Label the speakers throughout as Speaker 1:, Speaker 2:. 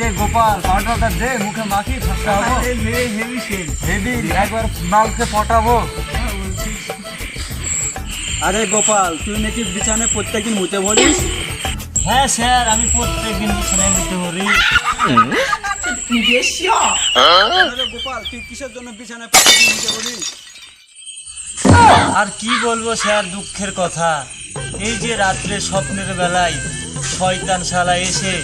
Speaker 1: রে গোপাল, পাউডারটা দে, মুখে মাখি থাকতে হবো। হেভি একবার মালকে পটাবো।
Speaker 2: আরে গোপাল, তুই নাকি বিছানায় প্রত্যেকদিন মুতে বলিস?
Speaker 1: হ্যাঁ স্যার, আমি প্রত্যেকদিন বিছানায় মুতে ভরি।
Speaker 2: আরে গোপাল, তুই কিসের জন্য বিছানায় প্রত্যেকদিন মুতে বলিস?
Speaker 1: আর কি বলবো স্যার, দুঃখের কথা। এই যে রাত্রে স্বপ্নের বেলায় শয়তান শালা এসে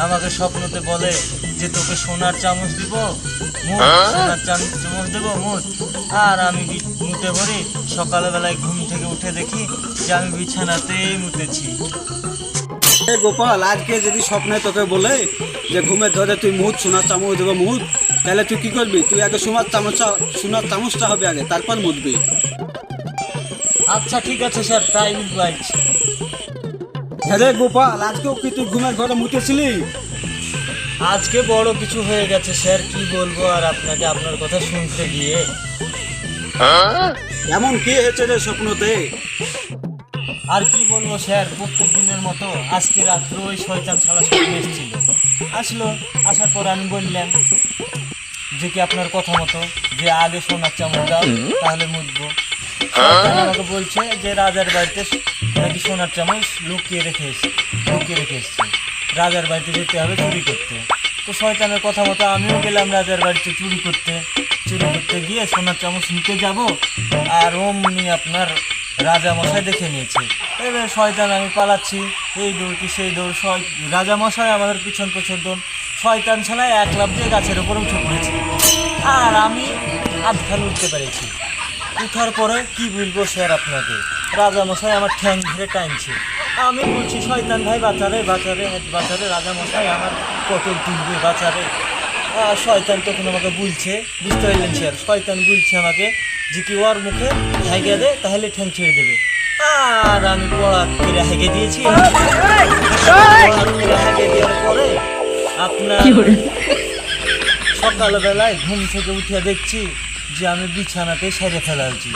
Speaker 1: আমাকে স্বপ্নতে বলে যে তোকে সোনার চামচ দিব, মুখ সোনার চামচ দেবো মুখ। আর আমি মুতে ভরি। সকালবেলায় ঘুম থেকে উঠে দেখি যে আমি বিছানাতেই মুতেছি।
Speaker 2: গোপাল, আজকে যদি স্বপ্নে তোকে বলে যে ঘুমের ধরে তুই মুহূর্ত সোনার চামচ দেবো মুহূর্ত, তাহলে তুই কি করবি? তুই আগে সোনার চামচটা হবে আগে, তারপর মুতবি।
Speaker 1: আচ্ছা ঠিক আছে স্যার, তাই বলছি।
Speaker 2: হ্যাঁ রে গোপাল, আজকেও কি তুই ঘুমের ঘরে মুতেছিলি?
Speaker 1: আজকে বড় কিছু হয়ে গেছে স্যার, কি বলবো আর আপনাকে, আপনার কথা শুনতে গিয়ে।
Speaker 2: এমন কি হয়েছে রে স্বপ্নতে?
Speaker 1: আর কি বলবো স্যার, প্রত্যেক দিনের মতো আজকে রাত্রে ওই শয়তান শালা স্বপ্নে এসেছিল। আসার পর আমি বললাম যে কি আপনার কথা মতো যে আগে সোনার চামচ দাও, তাহলে মুতবো। শয়তান আমাকে বলছে যে রাজার বাড়িতে নাকি সোনার চামচ লুকিয়ে রেখে এসছে, রাজার বাড়িতে যেতে হবে চুরি করতে। তো শয়তানের কথা মতো আমিও গেলাম রাজার বাড়িতে চুরি করতে গিয়ে সোনার চামচ নিতে যাব। আর অমনি আপনার রাজা মশাই দেখে নিয়েছে। এবার শয়তান আমি পালাচ্ছি, এই দৌড় কি সেই দৌড়, রাজা মশাই আমাদের পিছন দৌড়। শয়তান ছাড়াই এক লাফ দিয়ে গাছের উপরে উঠে পড়েছে। আর আমি আধখান উঠতে পেরেছি। উঠার পরে কি বলবো স্যার আপনাকে, রাজা মশাই আমার ঠ্যাং ধরে টানছে। আমি বলছি শয়তান ভাই বাঁচারে, রাজা মশাই আমার পটল তুলবে, বাঁচারে। আর শয়তান তখন আমাকে বলছে, বুঝতে পারলেন স্যার, শয়তান বলছে আমাকে যে কি ওর মুখে হেগে দে, তাহলে ঠ্যাং ছেড়ে দেবে। আর আমি পড়াক করে হেগে দিয়েছি। হেগে দেওয়ার পরে আপনার সকালবেলায় ঘুম থেকে উঠে দেখছি যে আমি বিছানাতে সেরে ফেলা হয়েছি।